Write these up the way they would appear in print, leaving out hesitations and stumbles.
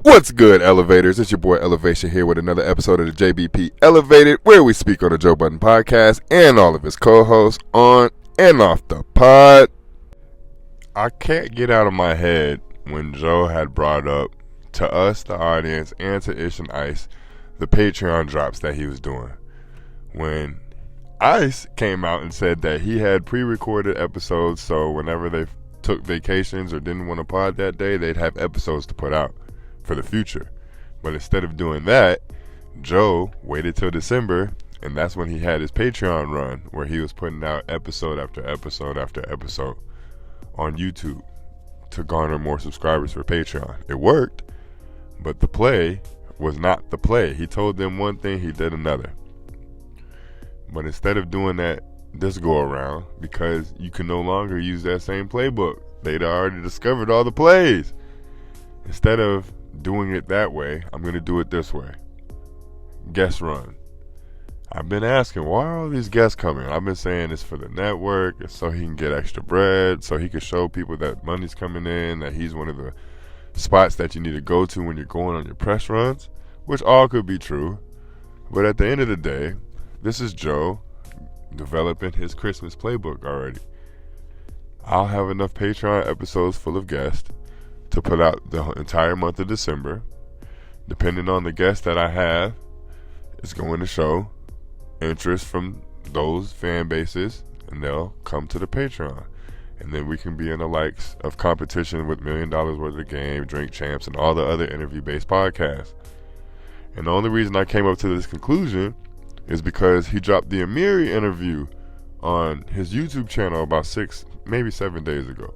What's good, elevators? It's your boy Elevation here with another episode of the JBP Elevated, where we speak on the Joe Budden podcast and all of his co-hosts on and off the pod. I can't get out of my head when Joe had brought up to us, the audience, and to Ish and Ice, the Patreon drops that he was doing. When Ice came out and said that he had pre-recorded episodes, so whenever they took vacations or didn't want to pod that day, they'd have episodes to put out for the future. But instead of doing that, Joe waited till December, and that's when he had his Patreon run, where he was putting out episode after episode after episode on YouTube to garner more subscribers for Patreon. It worked, but the play was not the play. He told them one thing, he did another. But instead of doing that this go around, because you can no longer use that same playbook, they'd already discovered all the plays. Instead of doing it that way, I'm going to do it this way. Guest run. I've been asking, why are all these guests coming? I've been saying it's for the network, it's so he can get extra bread, so he can show people that money's coming in, that he's one of the spots that you need to go to when you're going on your press runs, which all could be true. But at the end of the day, this is Joe developing his Christmas playbook already. I'll have enough Patreon episodes full of guests to put out the entire month of December. Depending on the guests that I have, it's going to show interest from those fan bases, and they'll come to the Patreon. And then we can be in the likes of competition with $1 Million Worth of Game, Drink Champs, and all the other interview-based podcasts. And the only reason I came up to this conclusion is because he dropped the Amiri interview on his YouTube channel about 6, maybe 7 days ago.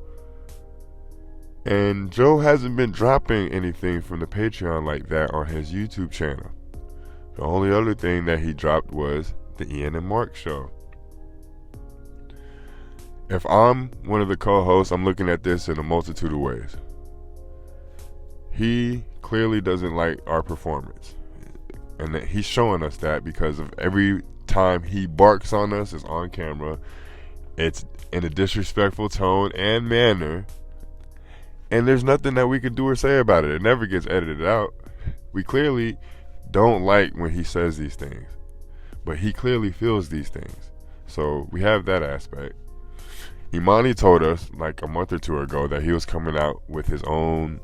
And Joe hasn't been dropping anything from the Patreon like that on his YouTube channel. The only other thing that he dropped was the Ian and Mark show. If I'm one of the co-hosts, I'm looking at this in a multitude of ways. He clearly doesn't like our performance. And that he's showing us that because of every time he barks on us, it's on camera. It's in a disrespectful tone and manner. And there's nothing that we can do or say about it. It never gets edited out. We clearly don't like when he says these things. But he clearly feels these things. So we have that aspect. Imani told us like a month or two ago that he was coming out with his own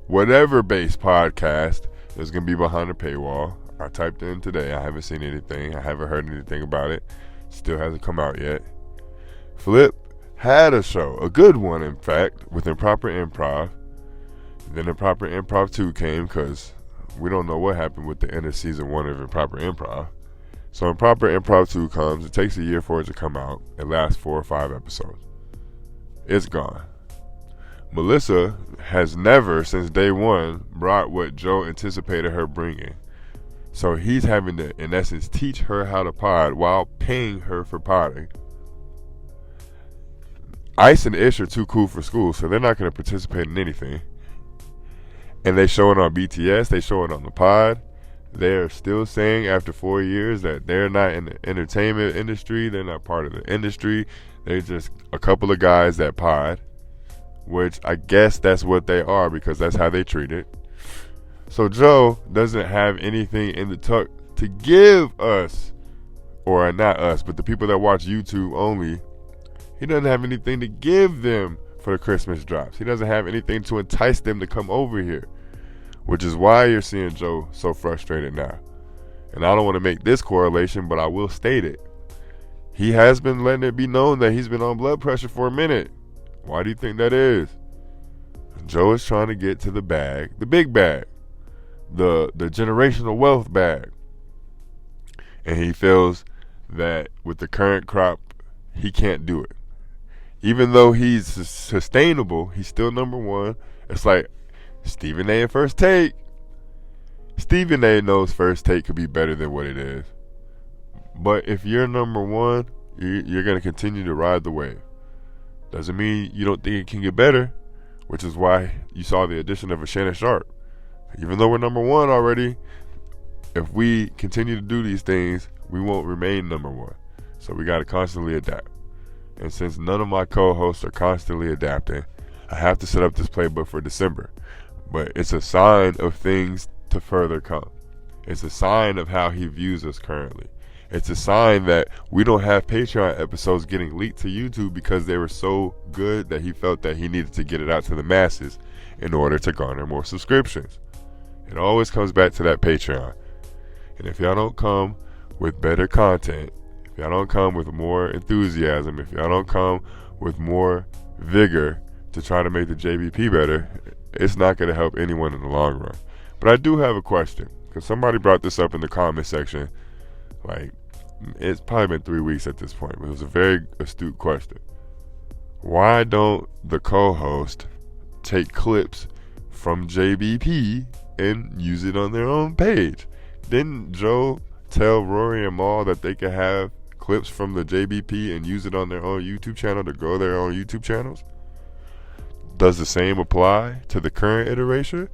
whatever-based podcast that's going to be behind a paywall. I typed in today. I haven't seen anything. I haven't heard anything about it. Still hasn't come out yet. Flip had a show, a good one in fact, with Improper Improv. Then Improper Improv 2 came because we don't know what happened with the end of season 1 of Improper Improv. So Improper Improv 2 comes. It takes a year for it to come out. It lasts 4 or 5 episodes. It's gone. Melissa has never, since day one, brought what Joe anticipated her bringing. So he's having to, in essence, teach her how to pod while paying her for podding. Ice and Ish are too cool for school, so they're not going to participate in anything. And they show it on BTS, they show it on the pod. They're still saying after 4 years that they're not in the entertainment industry, they're not part of the industry. They're just a couple of guys that pod, which I guess that's what they are because that's how they treat it. So Joe doesn't have anything in the tuck to give us, or not us, but the people that watch YouTube only. He doesn't have anything to give them for the Christmas drops. He doesn't have anything to entice them to come over here, which is why you're seeing Joe so frustrated now. And I don't want to make this correlation, but I will state it. He has been letting it be known that he's been on blood pressure for a minute. Why do you think that is? Joe is trying to get to the bag, the big bag, the generational wealth bag. And he feels that with the current crop, he can't do it. Even though he's sustainable, he's still number one. It's like Stephen A. and First Take. Stephen A. knows First Take could be better than what it is. But if you're number one, you're going to continue to ride the wave. Doesn't mean you don't think it can get better, which is why you saw the addition of a Shannon Sharp. Even though we're number one already, if we continue to do these things, we won't remain number one. So we got to constantly adapt. And since none of my co-hosts are constantly adapting, I have to set up this playbook for December. But it's a sign of things to further come. It's a sign of how he views us currently. It's a sign that we don't have Patreon episodes getting leaked to YouTube because they were so good that he felt that he needed to get it out to the masses in order to garner more subscriptions. It always comes back to that Patreon. And if y'all don't come with better content, if y'all don't come with more enthusiasm, if y'all don't come with more vigor to try to make the JBP better, it's not going to help anyone in the long run. But I do have a question, because somebody brought this up in the comment section. Like, it's probably been 3 weeks at this point, but it was a very astute question. Why don't the co-host take clips from JBP and use it on their own page? Didn't Joe tell Rory and Maul that they could have clips from the JBP and use it on their own YouTube channel to grow their own YouTube channels? Does the same apply to the current iteration?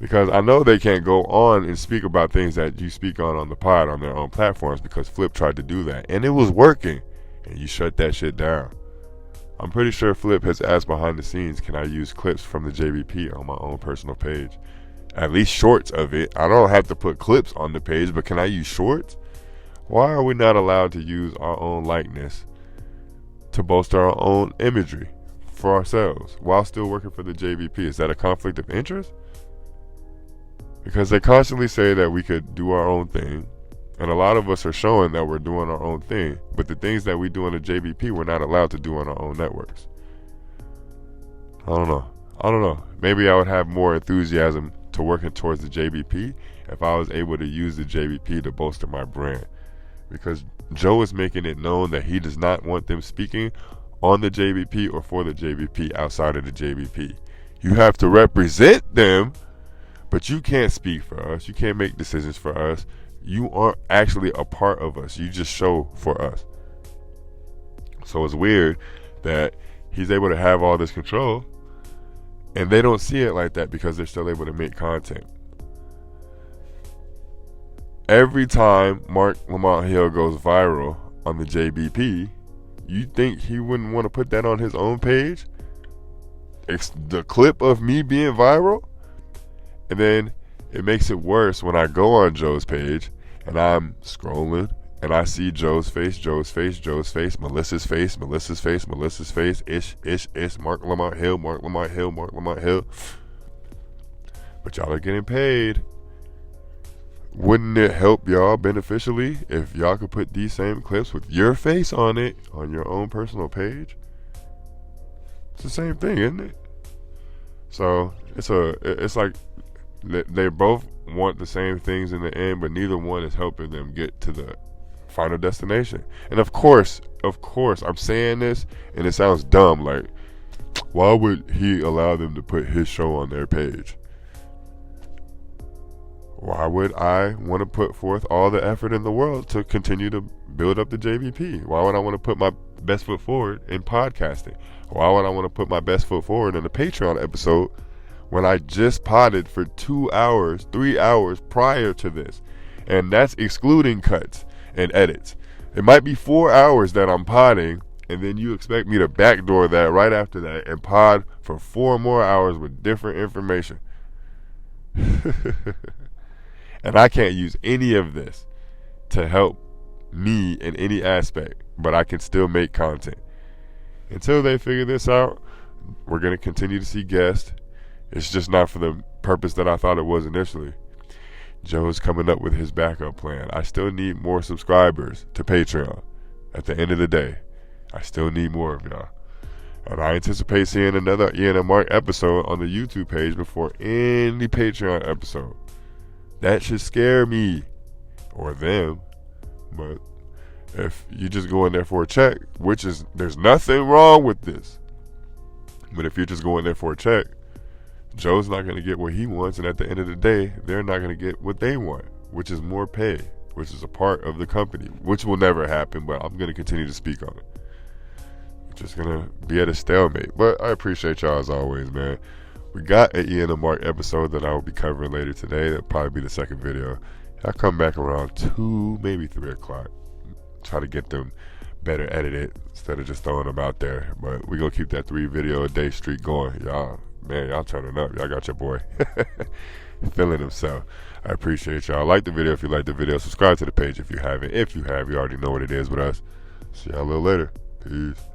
Because I know they can't go on and speak about things that you speak on the pod on their own platforms, because Flip tried to do that and it was working and you shut that shit down. I'm pretty sure Flip has asked behind the scenes, can I use clips from the JBP on my own personal page? At least shorts of it. I don't have to put clips on the page, but can I use shorts? Why are we not allowed to use our own likeness to bolster our own imagery for ourselves while still working for the JBP? Is that a conflict of interest? Because they constantly say that we could do our own thing, and a lot of us are showing that we're doing our own thing, but the things that we do in the JBP we're not allowed to do on our own networks. I don't know. Maybe I would have more enthusiasm to working towards the JBP if I was able to use the JBP to bolster my brand, because Joe is making it known that he does not want them speaking on the JBP or for the JBP outside of the JBP. You have to represent them, but you can't speak for us. You can't make decisions for us. You aren't actually a part of us. You just show for us. So it's weird that he's able to have all this control and they don't see it like that because they're still able to make content. Every time Mark Lamont Hill goes viral on the JBP, you think he wouldn't want to put that on his own page? It's the clip of me being viral? And then it makes it worse when I go on Joe's page and I'm scrolling and I see Joe's face, Melissa's face, Ish, Mark Lamont Hill. But y'all are getting paid. Wouldn't it help y'all beneficially if y'all could put these same clips with your face on it on your own personal page? It's the same thing, isn't it? So it's like they both want the same things in the end, but neither one is helping them get to the final destination. And of course, I'm saying this and it sounds dumb, like, why would he allow them to put his show on their page? Why would I want to put forth all the effort in the world to continue to build up the JVP? Why would I want to put my best foot forward in podcasting? Why would I want to put my best foot forward in a Patreon episode when I just podded for 2 hours, 3 hours prior to this? And that's excluding cuts and edits. It might be 4 hours that I'm podding, and then you expect me to backdoor that right after that and pod for 4 more hours with different information. And I can't use any of this to help me in any aspect, but I can still make content. Until they figure this out, we're going to continue to see guests. It's just not for the purpose that I thought it was initially. Joe's coming up with his backup plan. I still need more subscribers to Patreon. At the end of the day, I still need more of y'all. And I anticipate seeing another Ian and Mark episode on the YouTube page before any Patreon episode. That should scare me or them. But if you just go in there for a check, which is, there's nothing wrong with this. But if you're just going there for a check, Joe's not going to get what he wants, and at the end of the day, they're not going to get what they want, which is more pay, which is a part of the company, which will never happen, but I'm going to continue to speak on it. I'm just going to be at a stalemate. But I appreciate y'all as always, man. We got an Ian and Mark episode that I will be covering later today. That'll probably be the second video. I'll come back around 2, maybe 3 o'clock. Try to get them better edited instead of just throwing them out there. But we're going to keep that 3 video a day streak going. Y'all Man, y'all turning up. Y'all got your boy feeling himself. I appreciate y'all. Like the video if you like the video. Subscribe to the page if you haven't. If you have, you already know what it is with us. See y'all a little later. Peace.